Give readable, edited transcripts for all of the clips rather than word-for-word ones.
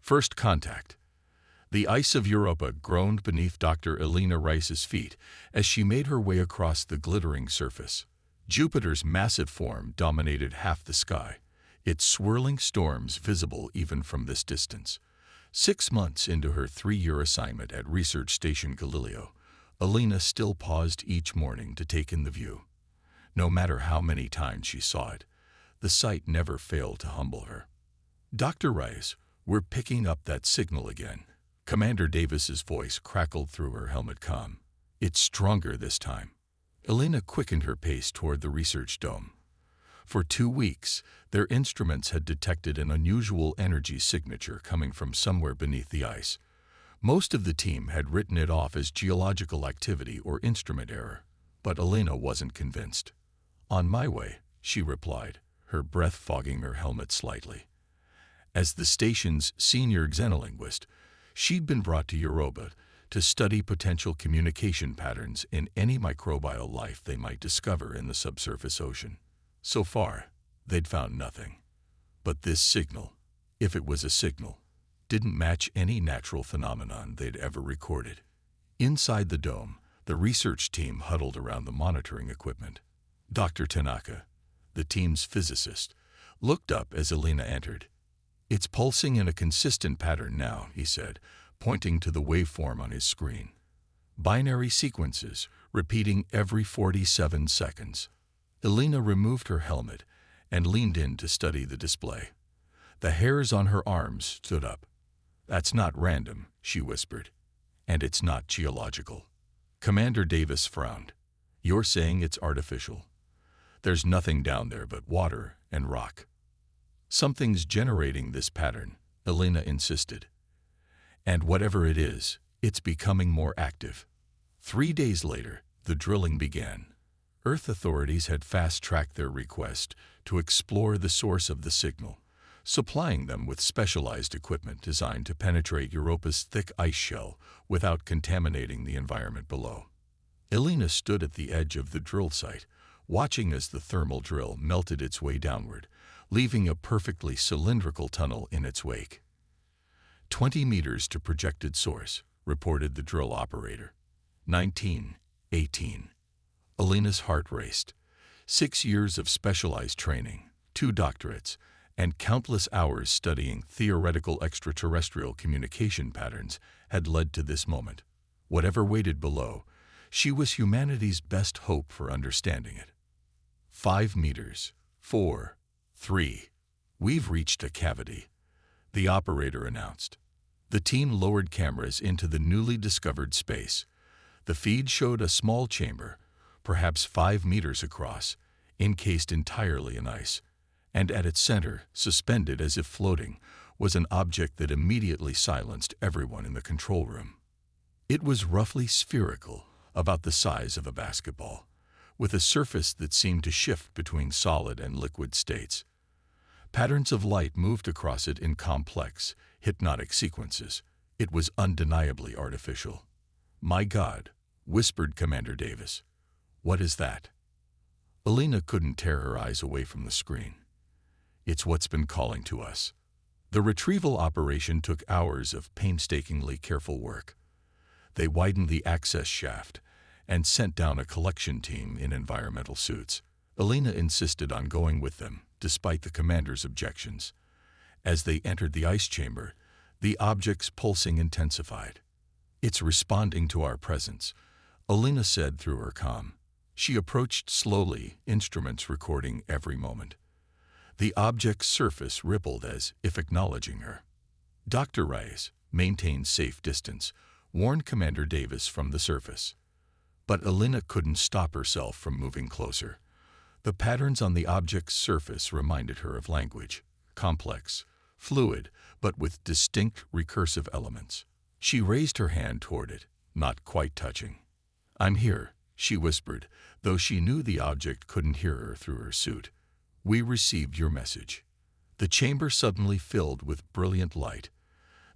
First contact. The ice of Europa groaned beneath Dr. Elena Rice's feet as she made her way across the glittering surface. Jupiter's massive form dominated half the sky, its swirling storms visible even from this distance. 6 months into her 3-year assignment at Research Station Galileo, Elena still paused each morning to take in the view. No matter how many times she saw it, the sight never failed to humble her. "Dr. Rice, we're picking up that signal again." Commander Davis's voice crackled through her helmet comm. "It's stronger this time." Elena quickened her pace toward the research dome. For 2 weeks, their instruments had detected an unusual energy signature coming from somewhere beneath the ice. Most of the team had written it off as geological activity or instrument error, but Elena wasn't convinced. "On my way," she replied, her breath fogging her helmet slightly. As the station's senior xenolinguist, she'd been brought to Europa to study potential communication patterns in any microbial life they might discover in the subsurface ocean. So far, they'd found nothing. But this signal, if it was a signal, didn't match any natural phenomenon they'd ever recorded. Inside the dome, the research team huddled around the monitoring equipment. Dr. Tanaka, the team's physicist, looked up as Elena entered. "It's pulsing in a consistent pattern now," he said, pointing to the waveform on his screen. "Binary sequences, repeating every 47 seconds. Elena removed her helmet and leaned in to study the display. The hairs on her arms stood up. "That's not random," she whispered. "And it's not geological." Commander Davis frowned. "You're saying it's artificial?" "There's nothing down there but water and rock." "Something's generating this pattern," Elena insisted. "And whatever it is, it's becoming more active." 3 days later, the drilling began. Earth authorities had fast-tracked their request to explore the source of the signal, supplying them with specialized equipment designed to penetrate Europa's thick ice shell without contaminating the environment below. Elena stood at the edge of the drill site, watching as the thermal drill melted its way downward, leaving a perfectly cylindrical tunnel in its wake. 20 meters to projected source, reported the drill operator. 19, 18. Elena's heart raced. 6 years of specialized training, 2 doctorates, and countless hours studying theoretical extraterrestrial communication patterns had led to this moment. Whatever waited below, she was humanity's best hope for understanding it. 5 meters. 4. 3. "We've reached a cavity," the operator announced. The team lowered cameras into the newly discovered space. The feed showed a small chamber, perhaps 5 meters across, encased entirely in ice, and at its center, suspended as if floating, was an object that immediately silenced everyone in the control room. It was roughly spherical, about the size of a basketball, with a surface that seemed to shift between solid and liquid states. Patterns of light moved across it in complex, hypnotic sequences. It was undeniably artificial. "My God," whispered Commander Davis. "What is that?" Elena couldn't tear her eyes away from the screen. "It's what's been calling to us." The retrieval operation took hours of painstakingly careful work. They widened the access shaft and sent down a collection team in environmental suits. Elena insisted on going with them, despite the commander's objections. As they entered the ice chamber, the object's pulsing intensified. "It's responding to our presence," Elena said through her comm. She approached slowly, instruments recording every moment. The object's surface rippled as if acknowledging her. Dr. Rice, maintained safe distance, warned Commander Davis from the surface. But Elena couldn't stop herself from moving closer. The patterns on the object's surface reminded her of language, complex, fluid, but with distinct recursive elements. She raised her hand toward it, not quite touching. "I'm here," she whispered, though she knew the object couldn't hear her through her suit. "We received your message." The chamber suddenly filled with brilliant light.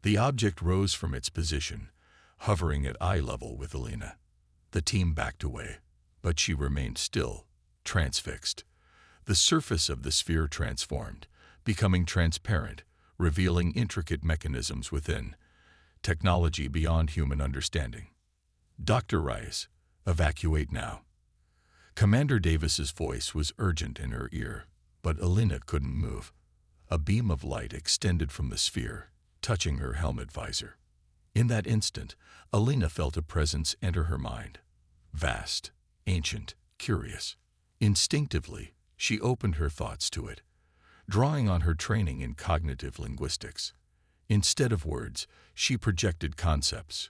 The object rose from its position, hovering at eye level with Elena. The team backed away, but she remained still, transfixed. The surface of the sphere transformed, becoming transparent, revealing intricate mechanisms within, technology beyond human understanding. "Dr. Rice, evacuate now." Commander Davis's voice was urgent in her ear, but Alina couldn't move. A beam of light extended from the sphere, touching her helmet visor. In that instant, Alina felt a presence enter her mind. Vast, ancient, curious. Instinctively, she opened her thoughts to it, drawing on her training in cognitive linguistics. Instead of words, she projected concepts: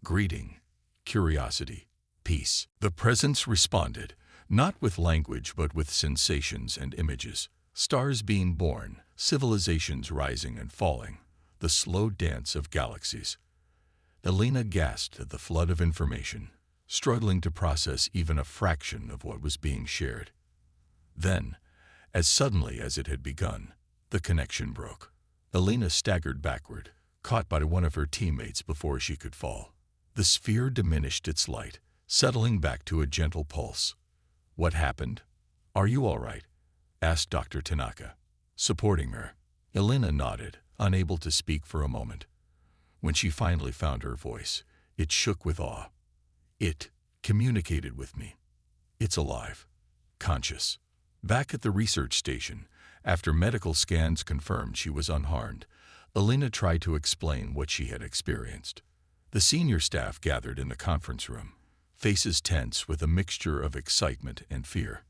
greeting, curiosity, peace. The presence responded, not with language but with sensations and images. Stars being born, civilizations rising and falling, the slow dance of galaxies. Alina gasped at the flood of information, struggling to process even a fraction of what was being shared. Then, as suddenly as it had begun, the connection broke. Alina staggered backward, caught by one of her teammates before she could fall. The sphere diminished its light, settling back to a gentle pulse. "What happened? Are you all right?" asked Dr. Tanaka, supporting her. Alina nodded, unable to speak for a moment. When she finally found her voice, it shook with awe. "It communicated with me. It's alive, conscious." Back at the research station, after medical scans confirmed she was unharmed, Alina tried to explain what she had experienced. The senior staff gathered in the conference room, faces tense with a mixture of excitement and fear.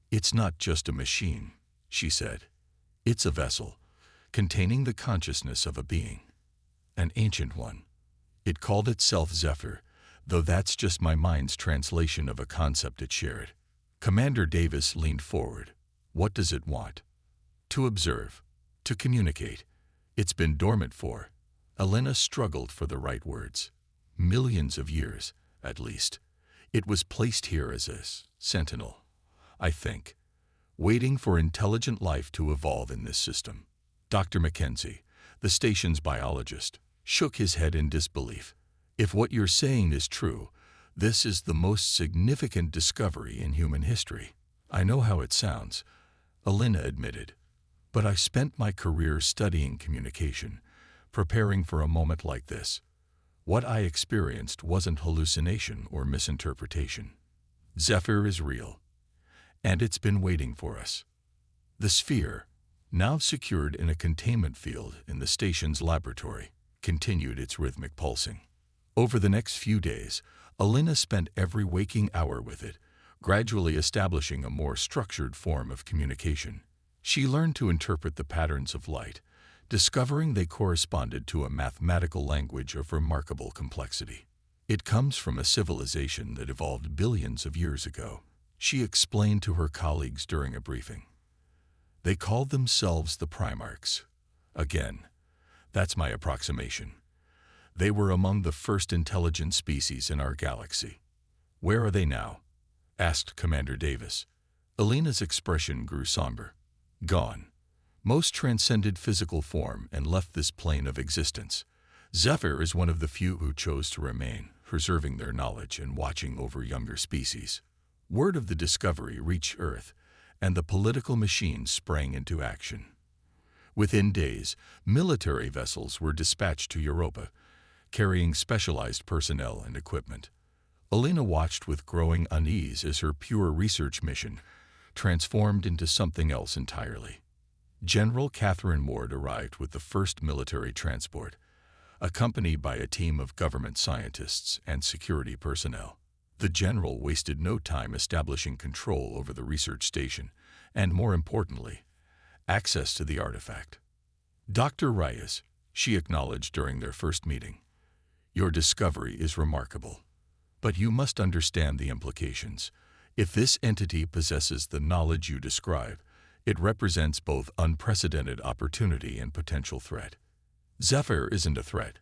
"It's not just a machine," she said. "It's a vessel, containing the consciousness of a being. An ancient one. It called itself Zephyr, though that's just my mind's translation of a concept it shared." Commander Davis leaned forward. "What does it want?" "To observe. To communicate. It's been dormant for..." Alina struggled for the right words. "Millions of years, at least. It was placed here as a sentinel, I think, waiting for intelligent life to evolve in this system." Dr. Mackenzie, the station's biologist, shook his head in disbelief. "If what you're saying is true, this is the most significant discovery in human history." "I know how it sounds," Alina admitted, "but I spent my career studying communication, preparing for a moment like this. What I experienced wasn't hallucination or misinterpretation. Zephyr is real, and it's been waiting for us." The sphere, now secured in a containment field in the station's laboratory, continued its rhythmic pulsing. Over the next few days, Alina spent every waking hour with it, gradually establishing a more structured form of communication. She learned to interpret the patterns of light, discovering they corresponded to a mathematical language of remarkable complexity. "It comes from a civilization that evolved billions of years ago," she explained to her colleagues during a briefing. "They called themselves the Primarchs. Again, that's my approximation. They were among the first intelligent species in our galaxy." "Where are they now?" asked Commander Davis. Alina's expression grew somber. "Gone. Most transcended physical form and left this plane of existence. Zephyr is one of the few who chose to remain, preserving their knowledge and watching over younger species." Word of the discovery reached Earth, and the political machine sprang into action. Within days, military vessels were dispatched to Europa, carrying specialized personnel and equipment. Alina watched with growing unease as her pure research mission transformed into something else entirely. General Catherine Ward arrived with the first military transport, accompanied by a team of government scientists and security personnel. The general wasted no time establishing control over the research station and, more importantly, access to the artifact. "Dr. Reyes," she acknowledged during their first meeting, "your discovery is remarkable. But you must understand the implications. If this entity possesses the knowledge you describe, it represents both unprecedented opportunity and potential threat." "Zephyr isn't a threat,"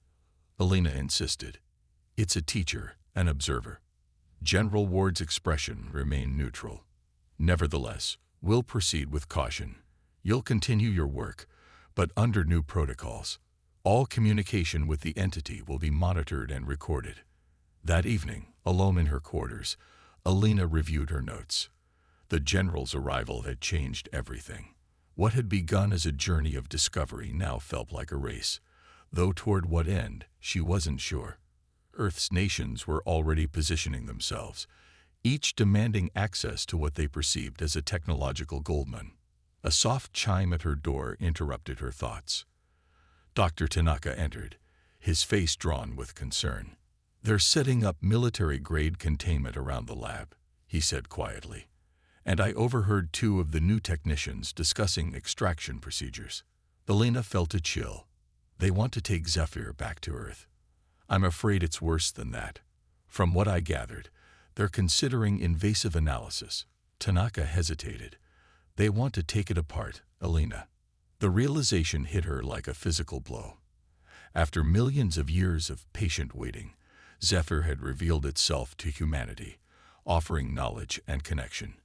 Alina insisted. "It's a teacher, an observer." General Ward's expression remained neutral. "Nevertheless, we'll proceed with caution. You'll continue your work, but under new protocols. All communication with the entity will be monitored and recorded." That evening, alone in her quarters, Alina reviewed her notes. The general's arrival had changed everything. What had begun as a journey of discovery now felt like a race, though toward what end, she wasn't sure. Earth's nations were already positioning themselves, each demanding access to what they perceived as a technological goldmine. A soft chime at her door interrupted her thoughts. Dr. Tanaka entered, his face drawn with concern. "They're setting up military-grade containment around the lab," he said quietly, "and I overheard two of the new technicians discussing extraction procedures." Elena felt a chill. "They want to take Zephyr back to Earth. I'm afraid it's worse than that. From what I gathered, they're considering invasive analysis." Tanaka hesitated. "They want to take it apart, Elena." The realization hit her like a physical blow. After millions of years of patient waiting, Zephyr had revealed itself to humanity, offering knowledge and connection.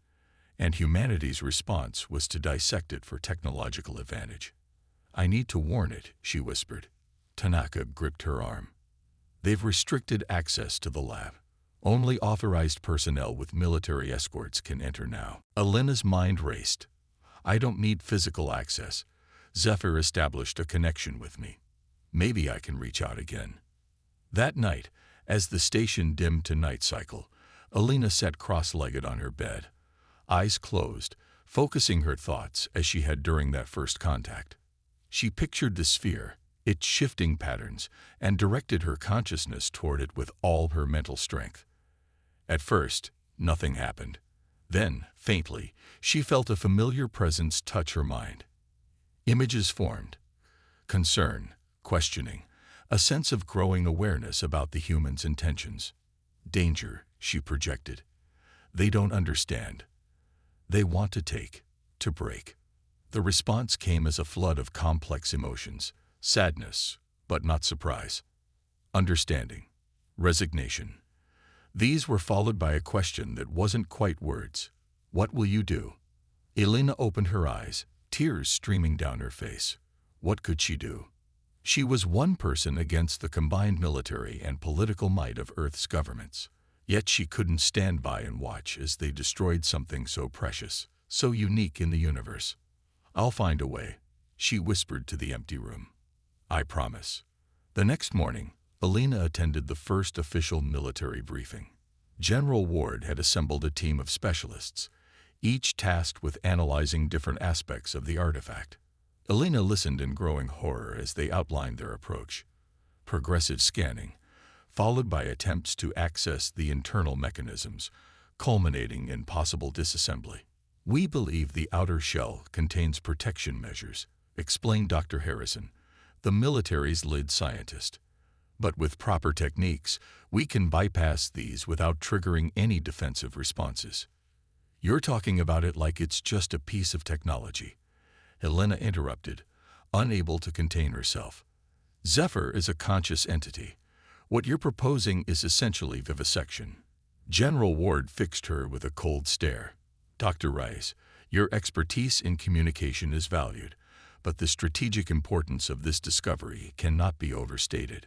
And humanity's response was to dissect it for technological advantage. "I need to warn it," she whispered. Tanaka gripped her arm. "They've restricted access to the lab. Only authorized personnel with military escorts can enter now." Elena's mind raced. "I don't need physical access. Zephyr established a connection with me. Maybe I can reach out again." That night, as the station dimmed to night cycle, Elena sat cross-legged on her bed, eyes closed, focusing her thoughts as she had during that first contact. She pictured the sphere, its shifting patterns, and directed her consciousness toward it with all her mental strength. At first, nothing happened. Then, faintly, she felt a familiar presence touch her mind. Images formed. Concern, questioning, a sense of growing awareness about the human's intentions. "Danger," she projected. "They don't understand. They want to take, to break." The response came as a flood of complex emotions, sadness, but not surprise. Understanding, resignation. These were followed by a question that wasn't quite words. "What will you do?" Elena opened her eyes, tears streaming down her face. What could she do? She was one person against the combined military and political might of Earth's governments. Yet she couldn't stand by and watch as they destroyed something so precious, so unique in the universe. "I'll find a way," she whispered to the empty room. "I promise." The next morning, Elena attended the first official military briefing. General Ward had assembled a team of specialists, each tasked with analyzing different aspects of the artifact. Elena listened in growing horror as they outlined their approach. Progressive scanning, followed by attempts to access the internal mechanisms, culminating in possible disassembly. "We believe the outer shell contains protection measures," explained Dr. Harrison, the military's lead scientist. "But with proper techniques, we can bypass these without triggering any defensive responses." "You're talking about it like it's just a piece of technology," Elena interrupted, unable to contain herself. "Zephyr is a conscious entity. What you're proposing is essentially vivisection." General Ward fixed her with a cold stare. "Dr. Rice, your expertise in communication is valued, but the strategic importance of this discovery cannot be overstated.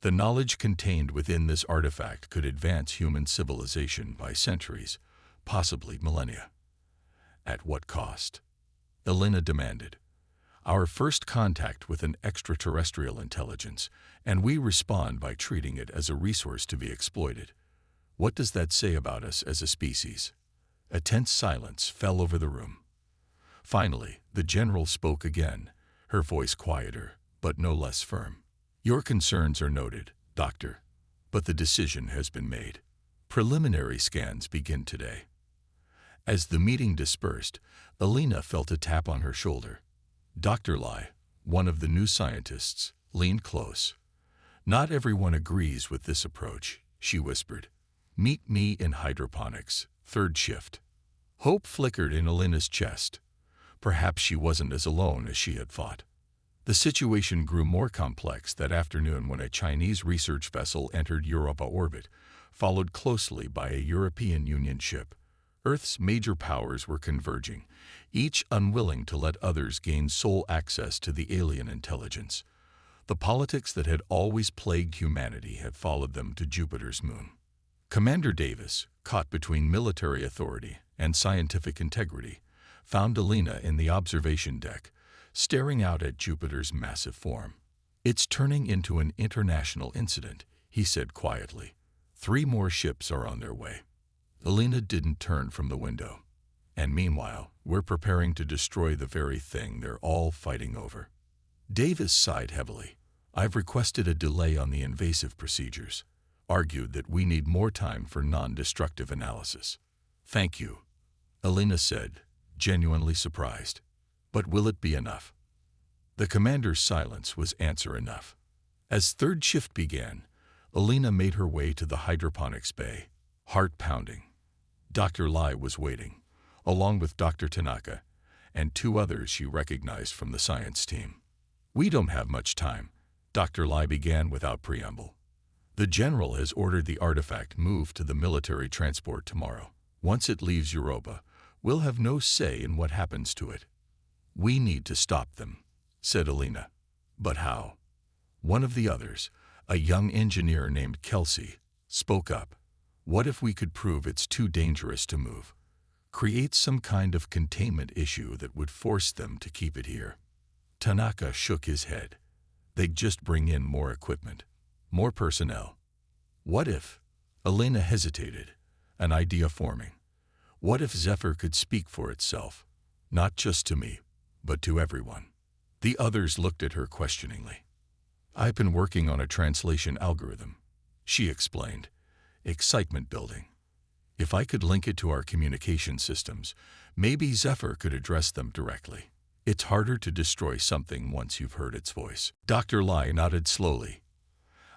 The knowledge contained within this artifact could advance human civilization by centuries, possibly millennia." "At what cost?" Elena demanded. "Our first contact with an extraterrestrial intelligence, and we respond by treating it as a resource to be exploited. What does that say about us as a species?" A tense silence fell over the room. Finally, the general spoke again, her voice quieter, but no less firm. "Your concerns are noted, Doctor, but the decision has been made. Preliminary scans begin today." As the meeting dispersed, Elena felt a tap on her shoulder. Dr. Lai, one of the new scientists, leaned close. "Not everyone agrees with this approach," she whispered. "Meet me in hydroponics, third shift." Hope flickered in Elena's chest. Perhaps she wasn't as alone as she had thought. The situation grew more complex that afternoon when a Chinese research vessel entered Europa orbit, followed closely by a European Union ship. Earth's major powers were converging, each unwilling to let others gain sole access to the alien intelligence. The politics that had always plagued humanity had followed them to Jupiter's moon. Commander Davis, caught between military authority and scientific integrity, found Alina in the observation deck, staring out at Jupiter's massive form. "It's turning into an international incident," he said quietly. "3 more ships are on their way." Alina didn't turn from the window. "And meanwhile, we're preparing to destroy the very thing they're all fighting over." Davis sighed heavily. "I've requested a delay on the invasive procedures, argued that we need more time for non-destructive analysis." "Thank you," Alina said, genuinely surprised. "But will it be enough?" The commander's silence was answer enough. As third shift began, Alina made her way to the hydroponics bay, heart pounding. Dr. Lai was waiting, along with Dr. Tanaka, and 2 others she recognized from the science team. "We don't have much time," Dr. Lai began without preamble. "The general has ordered the artifact moved to the military transport tomorrow. Once it leaves Europa, we'll have no say in what happens to it." "We need to stop them," said Alina. "But how?" One of the others, a young engineer named Kelsey, spoke up. "What if we could prove it's too dangerous to move? Create some kind of containment issue that would force them to keep it here." Tanaka shook his head. "They'd just bring in more equipment, more personnel." "What if?" Alina hesitated, an idea forming. "What if Zephyr could speak for itself? Not just to me, but to everyone." The others looked at her questioningly. "I've been working on a translation algorithm," she explained, excitement building. "If I could link it to our communication systems, maybe Zephyr could address them directly. It's harder to destroy something once you've heard its voice." Dr. Lai nodded slowly.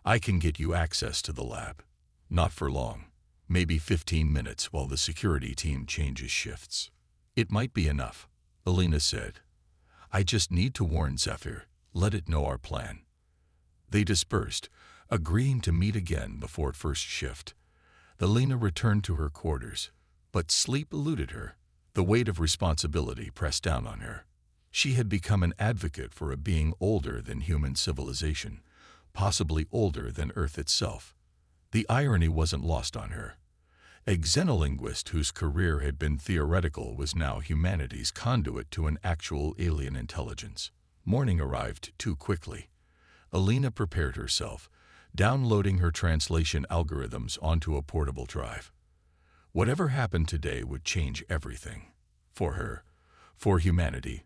"I can get you access to the lab. Not for long. Maybe 15 minutes while the security team changes shifts." "It might be enough," Alina said. "I just need to warn Zephyr, let it know our plan." They dispersed, agreeing to meet again before first shift. Alina returned to her quarters, but sleep eluded her. The weight of responsibility pressed down on her. She had become an advocate for a being older than human civilization, possibly older than Earth itself. The irony wasn't lost on her. A xenolinguist whose career had been theoretical was now humanity's conduit to an actual alien intelligence. Morning arrived too quickly. Alina prepared herself, downloading her translation algorithms onto a portable drive. Whatever happened today would change everything. For her, for humanity,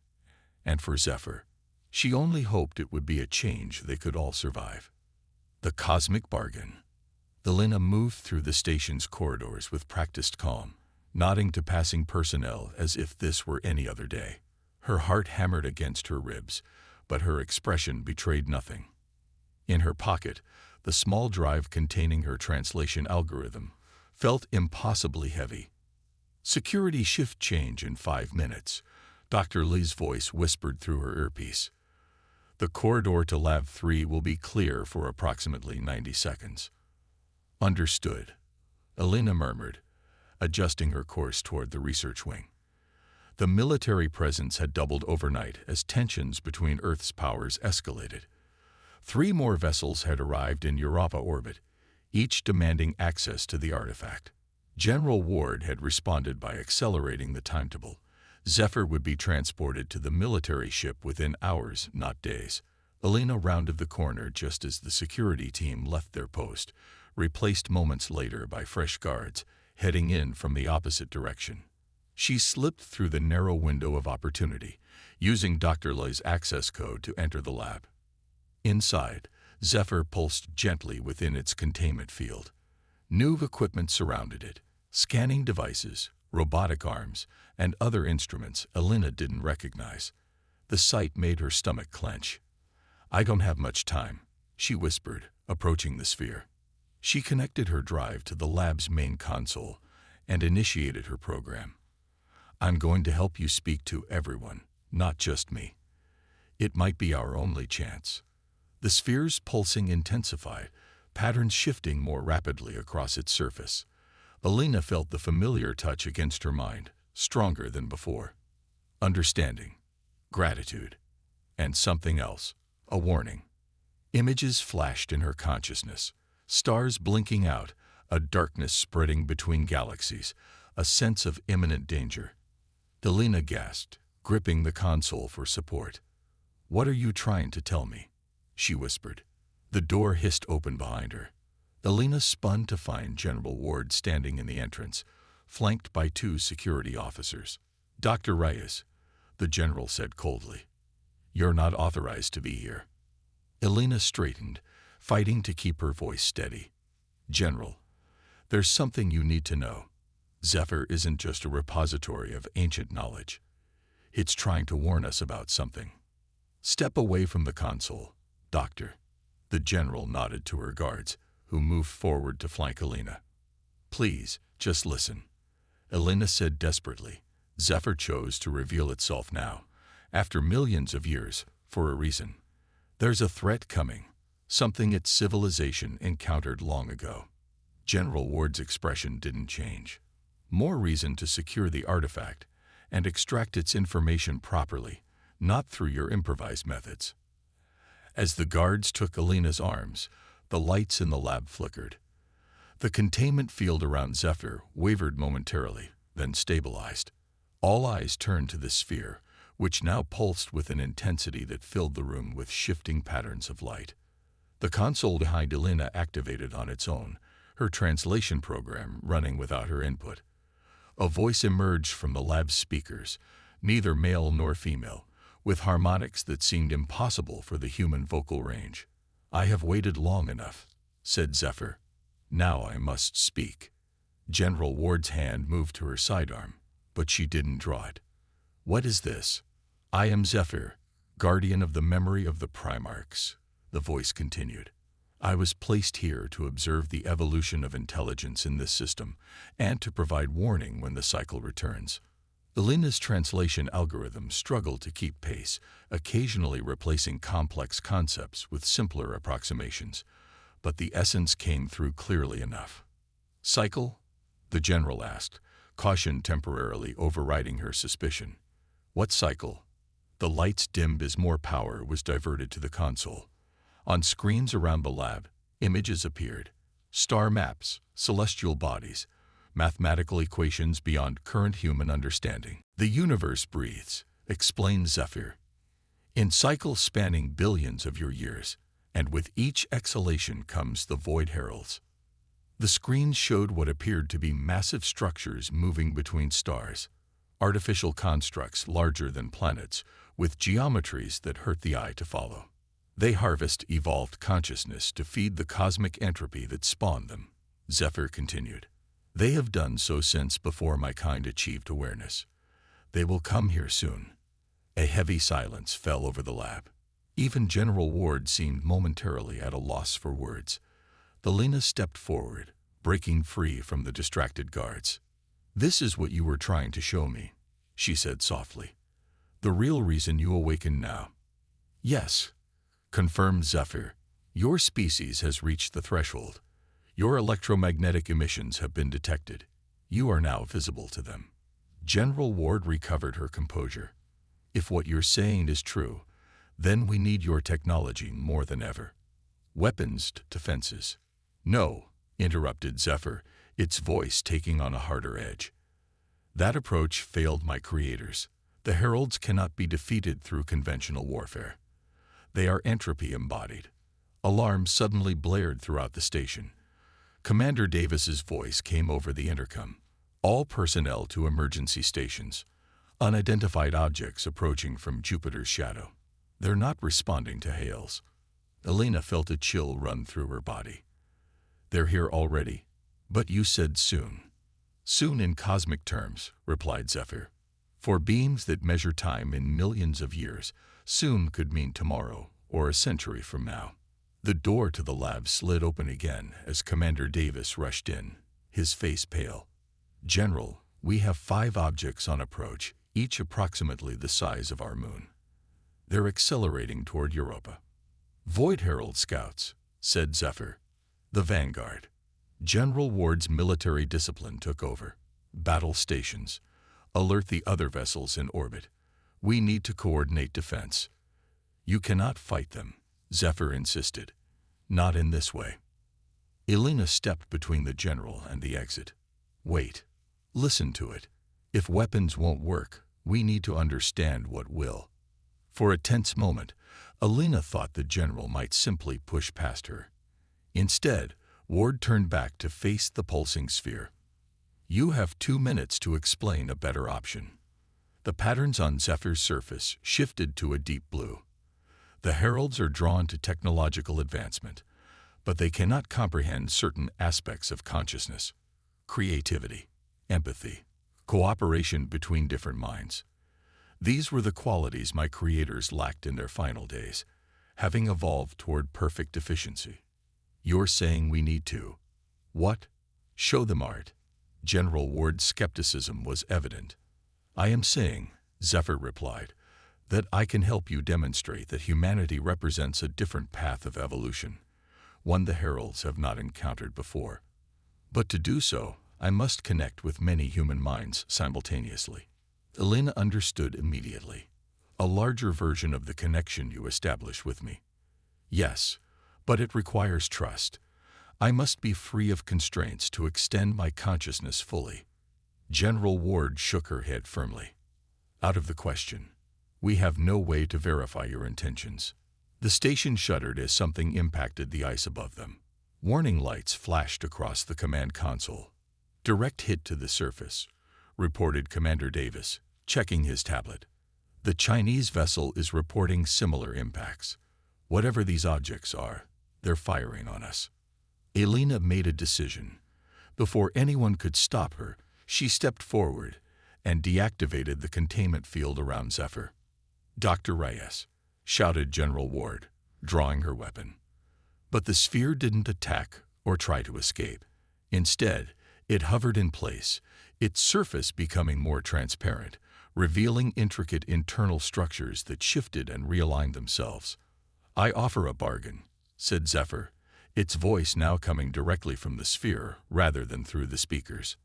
and for Zephyr. She only hoped it would be a change they could all survive. The cosmic bargain. Alina moved through the station's corridors with practiced calm, nodding to passing personnel as if this were any other day. Her heart hammered against her ribs, but her expression betrayed nothing. In her pocket, the small drive containing her translation algorithm felt impossibly heavy. "Security shift change in 5 minutes," Dr. Lee's voice whispered through her earpiece. "The corridor to Lab 3 will be clear for approximately 90 seconds. "Understood," Alina murmured, adjusting her course toward the research wing. The military presence had doubled overnight as tensions between Earth's powers escalated. 3 more vessels had arrived in Europa orbit, each demanding access to the artifact. General Ward had responded by accelerating the timetable. Zephyr would be transported to the military ship within hours, not days. Alina rounded the corner just as the security team left their post, replaced moments later by fresh guards, heading in from the opposite direction. She slipped through the narrow window of opportunity, using Dr. Lei's access code to enter the lab. Inside, Zephyr pulsed gently within its containment field. New equipment surrounded it, scanning devices, robotic arms, and other instruments Alina didn't recognize. The sight made her stomach clench. "I don't have much time," she whispered, approaching the sphere. She connected her drive to the lab's main console and initiated her program. "I'm going to help you speak to everyone, not just me. It might be our only chance." The sphere's pulsing intensified, patterns shifting more rapidly across its surface. Alina felt the familiar touch against her mind, stronger than before. Understanding, gratitude, and something else, a warning. Images flashed in her consciousness, stars blinking out, a darkness spreading between galaxies, a sense of imminent danger. Elena gasped, gripping the console for support. "What are you trying to tell me?" she whispered. The door hissed open behind her. Elena spun to find General Ward standing in the entrance, flanked by 2 security officers. "Dr. Reyes," the general said coldly, "you're not authorized to be here." Elena straightened, fighting to keep her voice steady. "General, there's something you need to know. Zephyr isn't just a repository of ancient knowledge. It's trying to warn us about something." "Step away from the console, Doctor." The general nodded to her guards, who moved forward to flank Elena. "Please, just listen," Elena said desperately. Zephyr chose to reveal itself now, after millions of years, for a reason. There's a threat coming, something its civilization encountered long ago. General Ward's expression didn't change. More reason to secure the artifact and extract its information properly, not through your improvised methods. As the guards took Elena's arms, the lights in the lab flickered. The containment field around Zephyr wavered momentarily, then stabilized. All eyes turned to the sphere, which now pulsed with an intensity that filled the room with shifting patterns of light. The console behind Elena activated on its own, her translation program running without her input. A voice emerged from the lab's speakers, neither male nor female, with harmonics that seemed impossible for the human vocal range. "I have waited long enough," said Zephyr. "Now I must speak." General Ward's hand moved to her sidearm, but she didn't draw it. "What is this?" "I am Zephyr, guardian of the memory of the Primarchs," the voice continued. "I was placed here to observe the evolution of intelligence in this system and to provide warning when the cycle returns." Elena's translation algorithm struggled to keep pace, occasionally replacing complex concepts with simpler approximations, but the essence came through clearly enough. "Cycle?" the general asked, caution temporarily overriding her suspicion. "What cycle?" The lights dimmed as more power was diverted to the console. On screens around the lab, images appeared. Star maps, celestial bodies, mathematical equations beyond current human understanding. "The universe breathes," explained Zephyr, "in cycles spanning billions of your years, and with each exhalation comes the void heralds." The screens showed what appeared to be massive structures moving between stars, artificial constructs larger than planets, with geometries that hurt the eye to follow. "They harvest evolved consciousness to feed the cosmic entropy that spawned them," Zephyr continued. "They have done so since before my kind achieved awareness. They will come here soon." A heavy silence fell over the lab. Even General Ward seemed momentarily at a loss for words. Elena stepped forward, breaking free from the distracted guards. "This is what you were trying to show me," she said softly. "The real reason you awaken now." "Yes," confirmed Zephyr. "Your species has reached the threshold. Your electromagnetic emissions have been detected. You are now visible to them." General Ward recovered her composure. "If what you're saying is true, then we need your technology more than ever." "Weapons, defenses." "No," interrupted Zephyr, its voice taking on a harder edge. "That approach failed my creators. The heralds cannot be defeated through conventional warfare. They are entropy embodied." Alarms suddenly blared throughout the station. Commander Davis's voice came over the intercom. "All personnel to emergency stations. Unidentified objects approaching from Jupiter's shadow." "They're not responding to hails." Elena felt a chill run through her body. "They're here already." "But you said soon." "Soon in cosmic terms," replied Zephyr. "For beings that measure time in millions of years, soon could mean tomorrow or a century from now." The door to the lab slid open again as Commander Davis rushed in, his face pale. "General, we have 5 objects on approach, each approximately the size of our moon. They're accelerating toward Europa." "Void Herald scouts," said Zephyr. "The vanguard." General Ward's military discipline took over. "Battle stations. Alert the other vessels in orbit. We need to coordinate defense." "You cannot fight them," Zephyr insisted. "Not in this way." Elena stepped between the general and the exit. "Wait. Listen to it. If weapons won't work, We need to understand what will. For a tense moment, Alina thought the general might simply push past her. Instead, Ward turned back to face the pulsing sphere. You have 2 minutes to explain a better option. The patterns on Zephyr's surface shifted to a deep blue. The heralds are drawn to technological advancement, but they cannot comprehend certain aspects of consciousness: creativity, empathy, cooperation between different minds. These were the qualities my creators lacked in their final days, having evolved toward perfect efficiency. You're saying we need to, what? Show them art? General Ward's skepticism was evident. I am saying, Zephyr replied, that I can help you demonstrate that humanity represents a different path of evolution, one the heralds have not encountered before. But to do so, I must connect with many human minds simultaneously. Alina understood immediately. A larger version of the connection you establish with me. Yes, but it requires trust. I must be free of constraints to extend my consciousness fully. General Ward shook her head firmly. Out of the question. We have no way to verify your intentions. The station shuddered as something impacted the ice above them. Warning lights flashed across the command console. Direct hit to the surface, reported Commander Davis, checking his tablet. The Chinese vessel is reporting similar impacts. Whatever these objects are, they're firing on us. Alina made a decision. Before anyone could stop her, she stepped forward and deactivated the containment field around Zephyr. Dr. Reyes, shouted General Ward, drawing her weapon. But the sphere didn't attack or try to escape. Instead, it hovered in place, its surface becoming more transparent, revealing intricate internal structures that shifted and realigned themselves. I offer a bargain, said Zephyr, its voice now coming directly from the sphere rather than through the speakers.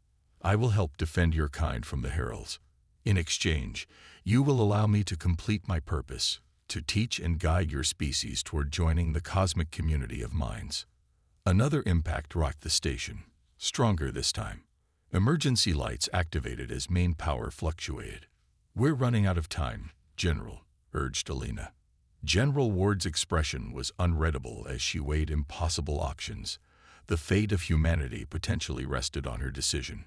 I will help defend your kind from the heralds. In exchange, you will allow me to complete my purpose, to teach and guide your species toward joining the cosmic community of minds. Another impact rocked the station, stronger this time. Emergency lights activated as main power fluctuated. We're running out of time, General, urged Alina. General Ward's expression was unreadable as she weighed impossible options. The fate of humanity potentially rested on her decision.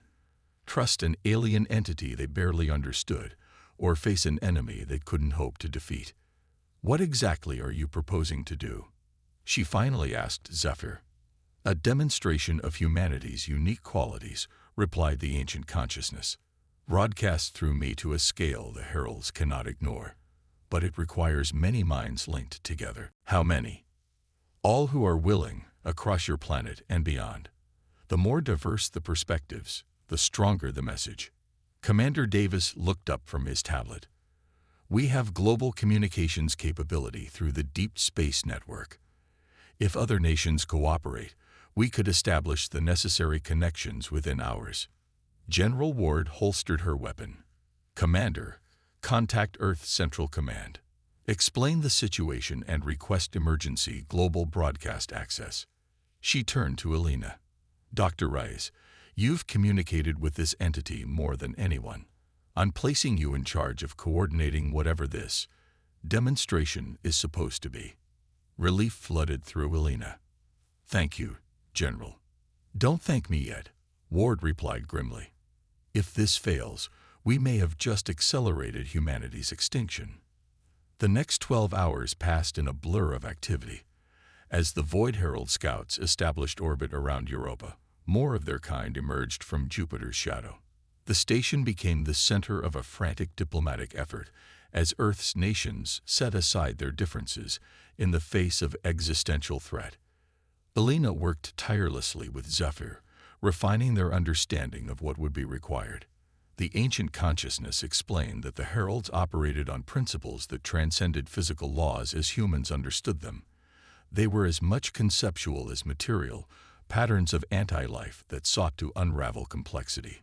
Trust an alien entity they barely understood, or face an enemy they couldn't hope to defeat. What exactly are you proposing to do? She finally asked Zephyr. A demonstration of humanity's unique qualities, replied the ancient consciousness. Broadcast through me to a scale the heralds cannot ignore. But it requires many minds linked together. How many? All who are willing, across your planet and beyond. The more diverse the perspectives, the stronger the message. Commander Davis looked up from his tablet. We have global communications capability through the Deep Space Network. If other nations cooperate, we could establish the necessary connections within hours. General Ward holstered her weapon. Commander, contact Earth Central Command. Explain the situation and request emergency global broadcast access. She turned to Alina. Dr. Reyes, you've communicated with this entity more than anyone. I'm placing you in charge of coordinating whatever this demonstration is supposed to be. Relief flooded through Alina. Thank you, General. Don't thank me yet, Ward replied grimly. If this fails, we may have just accelerated humanity's extinction. The next 12 hours passed in a blur of activity. As the Void Herald scouts established orbit around Europa, more of their kind emerged from Jupiter's shadow. The station became the center of a frantic diplomatic effort as Earth's nations set aside their differences in the face of existential threat. Alina worked tirelessly with Zephyr, refining their understanding of what would be required. The ancient consciousness explained that the heralds operated on principles that transcended physical laws as humans understood them. They were as much conceptual as material, patterns of anti-life that sought to unravel complexity.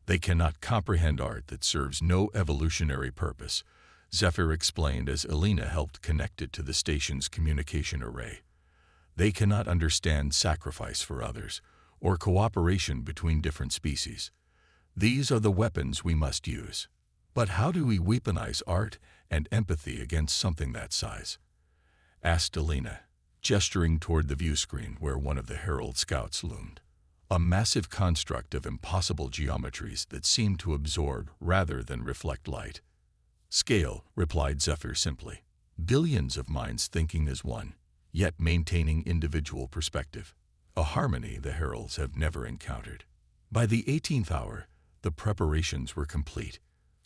They cannot comprehend art that serves no evolutionary purpose, Zephyr explained as Alina helped connect it to the station's communication array. They cannot understand sacrifice for others, or cooperation between different species. These are the weapons we must use. But how do we weaponize art and empathy against something that size? Asked Alina, gesturing toward the view screen where one of the Herald Scouts loomed. A massive construct of impossible geometries that seemed to absorb rather than reflect light. Scale, replied Zephyr simply. Billions of minds thinking as one, yet maintaining individual perspective. A harmony the Heralds have never encountered. By the 18th hour, the preparations were complete.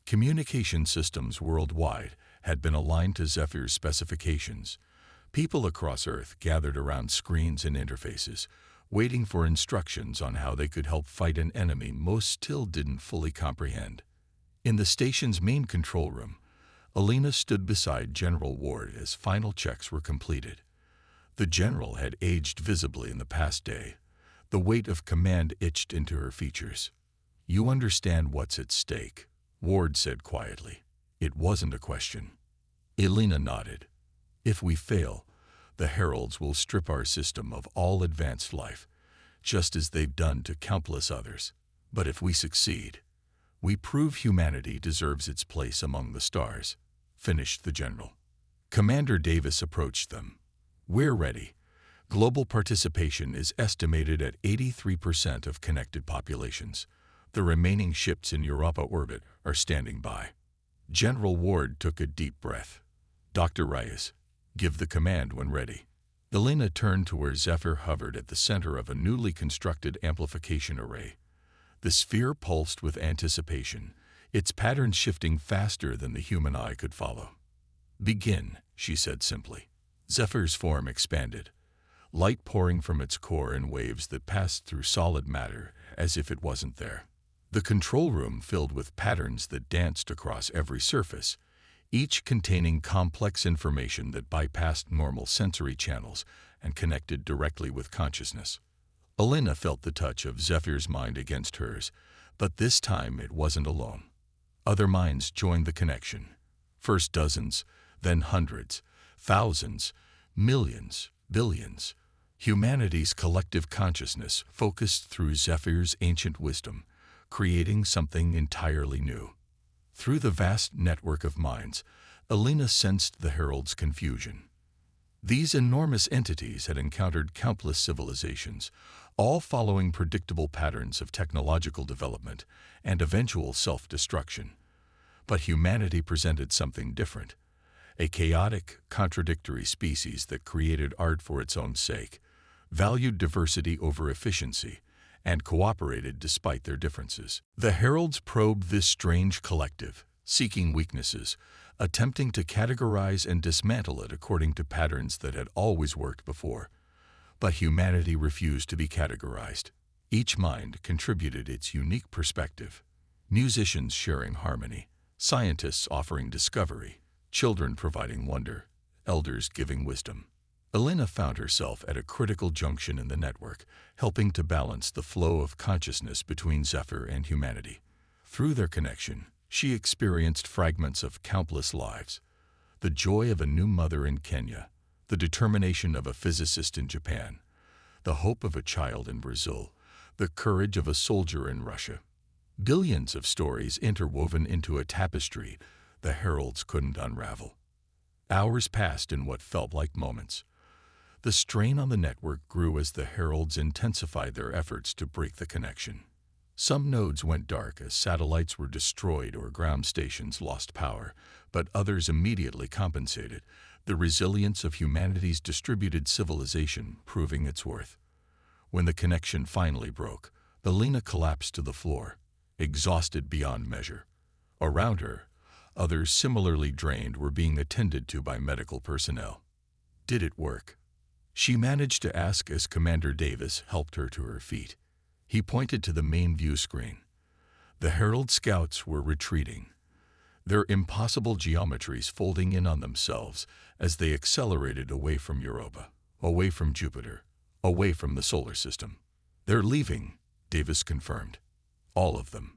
Communication systems worldwide had been aligned to Zephyr's specifications. People across Earth gathered around screens and interfaces, waiting for instructions on how they could help fight an enemy most still didn't fully comprehend. In the station's main control room, Alina stood beside General Ward as final checks were completed. The general had aged visibly in the past day. The weight of command itched into her features. "You understand what's at stake," Ward said quietly. It wasn't a question. Alina nodded. "If we fail, the Heralds will strip our system of all advanced life, just as they've done to countless others. But if we succeed, we prove humanity deserves its place among the stars," finished the general. Commander Davis approached them. "We're ready. Global participation is estimated at 83% of connected populations. The remaining ships in Europa orbit are standing by." General Ward took a deep breath. "Dr. Reyes, give the command when ready." Alina turned to where Zephyr hovered at the center of a newly constructed amplification array. The sphere pulsed with anticipation, its patterns shifting faster than the human eye could follow. "Begin," she said simply. Zephyr's form expanded, light pouring from its core in waves that passed through solid matter as if it wasn't there. The control room filled with patterns that danced across every surface, each containing complex information that bypassed normal sensory channels and connected directly with consciousness. Alina felt the touch of Zephyr's mind against hers, but this time it wasn't alone. Other minds joined the connection. First dozens, then hundreds, thousands, millions, billions. Humanity's collective consciousness focused through Zephyr's ancient wisdom, creating something entirely new. Through the vast network of minds, Alina sensed the Herald's confusion. These enormous entities had encountered countless civilizations, all following predictable patterns of technological development and eventual self-destruction. But humanity presented something different. A chaotic, contradictory species that created art for its own sake, valued diversity over efficiency, and cooperated despite their differences. The Heralds probed this strange collective, seeking weaknesses, attempting to categorize and dismantle it according to patterns that had always worked before. But humanity refused to be categorized. Each mind contributed its unique perspective. Musicians sharing harmony, scientists offering discovery, children providing wonder, elders giving wisdom. Alina found herself at a critical junction in the network, helping to balance the flow of consciousness between Zephyr and humanity. Through their connection, she experienced fragments of countless lives. The joy of a new mother in Kenya, the determination of a physicist in Japan, the hope of a child in Brazil, the courage of a soldier in Russia. Billions of stories interwoven into a tapestry the Heralds couldn't unravel. Hours passed in what felt like moments. The strain on the network grew as the Heralds intensified their efforts to break the connection. Some nodes went dark as satellites were destroyed or ground stations lost power, but others immediately compensated, the resilience of humanity's distributed civilization proving its worth. When the connection finally broke, Alina collapsed to the floor, exhausted beyond measure. Around her, others similarly drained were being attended to by medical personnel. Did it work? She managed to ask as Commander Davis helped her to her feet. He pointed to the main view screen. The Herald Scouts were retreating, their impossible geometries folding in on themselves as they accelerated away from Europa, away from Jupiter, away from the solar system. "They're leaving," Davis confirmed. "All of them."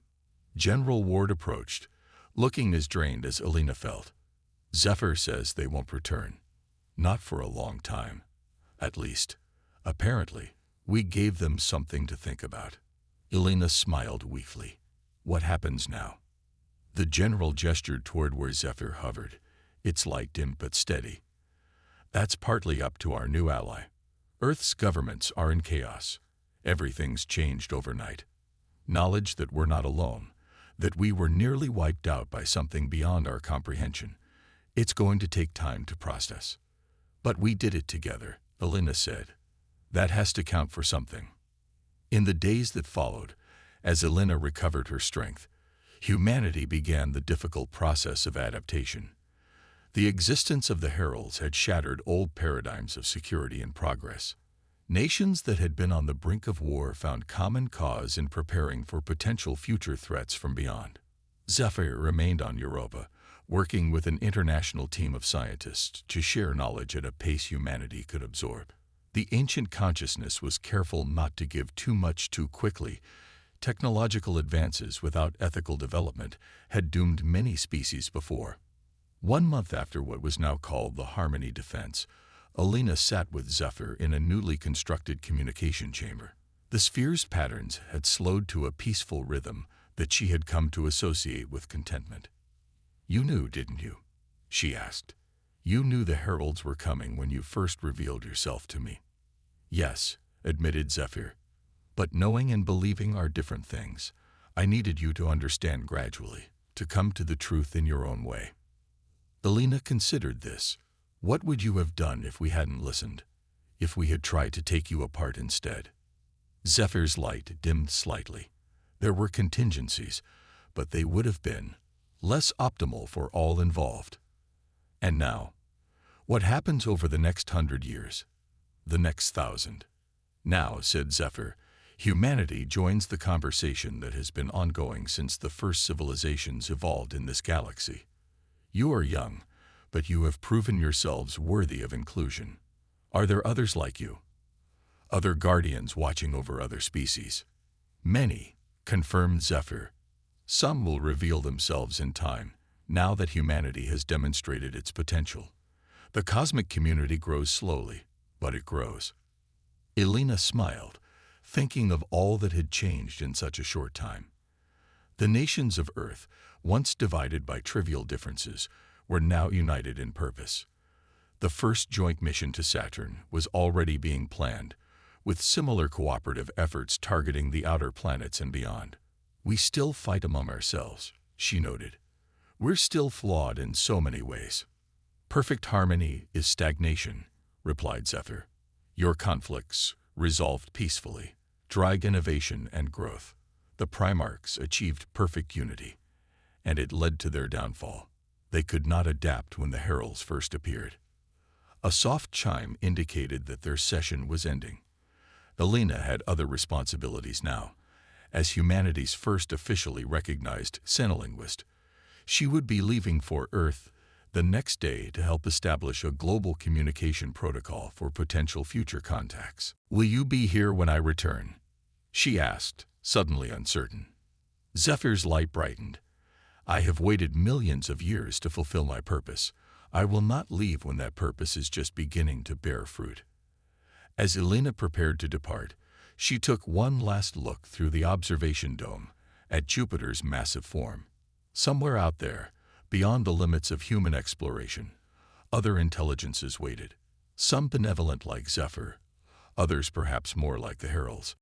General Ward approached, looking as drained as Alina felt. "Zephyr says they won't return. Not for a long time. At least, apparently, we gave them something to think about." Alina smiled weakly. "What happens now?" The general gestured toward where Zephyr hovered, its light dim but steady. That's partly up to our new ally. Earth's governments are in chaos. Everything's changed overnight. Knowledge that we're not alone, that we were nearly wiped out by something beyond our comprehension. It's going to take time to process. But we did it together, Elena said. That has to count for something. In the days that followed, as Elena recovered her strength, humanity began the difficult process of adaptation. The existence of the Heralds had shattered old paradigms of security and progress. Nations that had been on the brink of war found common cause in preparing for potential future threats from beyond. Zephyr remained on Europa, working with an international team of scientists to share knowledge at a pace humanity could absorb. The ancient consciousness was careful not to give too much too quickly. Technological advances without ethical development had doomed many species before. 1 month after what was now called the Harmony Defense, Elena sat with Zephyr in a newly constructed communication chamber. The sphere's patterns had slowed to a peaceful rhythm that she had come to associate with contentment. "You knew, didn't you?" she asked. "You knew the Heralds were coming when you first revealed yourself to me." "Yes," admitted Zephyr. "But knowing and believing are different things. I needed you to understand gradually, to come to the truth in your own way." Elena considered this. What would you have done if we hadn't listened? If we had tried to take you apart instead? Zephyr's light dimmed slightly. There were contingencies, but they would have been less optimal for all involved. And now, what happens over the next 100 years? The next 1,000? Now, said Zephyr, humanity joins the conversation that has been ongoing since the first civilizations evolved in this galaxy. You are young, but you have proven yourselves worthy of inclusion. Are there others like you? Other guardians watching over other species? Many, confirmed Zephyr. Some will reveal themselves in time, now that humanity has demonstrated its potential. The cosmic community grows slowly, but it grows. Elena smiled, thinking of all that had changed in such a short time. The nations of Earth, once divided by trivial differences, were now united in purpose. The first joint mission to Saturn was already being planned, with similar cooperative efforts targeting the outer planets and beyond. We still fight among ourselves, she noted. We're still flawed in so many ways. Perfect harmony is stagnation, replied Zephyr. Your conflicts resolved peacefully, drive innovation and growth. The Primarchs achieved perfect unity, and it led to their downfall. They could not adapt when the Heralds first appeared. A soft chime indicated that their session was ending. Elena had other responsibilities now. As humanity's first officially recognized xenolinguist, she would be leaving for Earth the next day to help establish a global communication protocol for potential future contacts. Will you be here when I return? She asked, suddenly uncertain. Zephyr's light brightened. I have waited millions of years to fulfill my purpose. I will not leave when that purpose is just beginning to bear fruit. As Elena prepared to depart, she took one last look through the observation dome at Jupiter's massive form. Somewhere out there, beyond the limits of human exploration, other intelligences waited. Some benevolent like Zephyr, others perhaps more like the Heralds.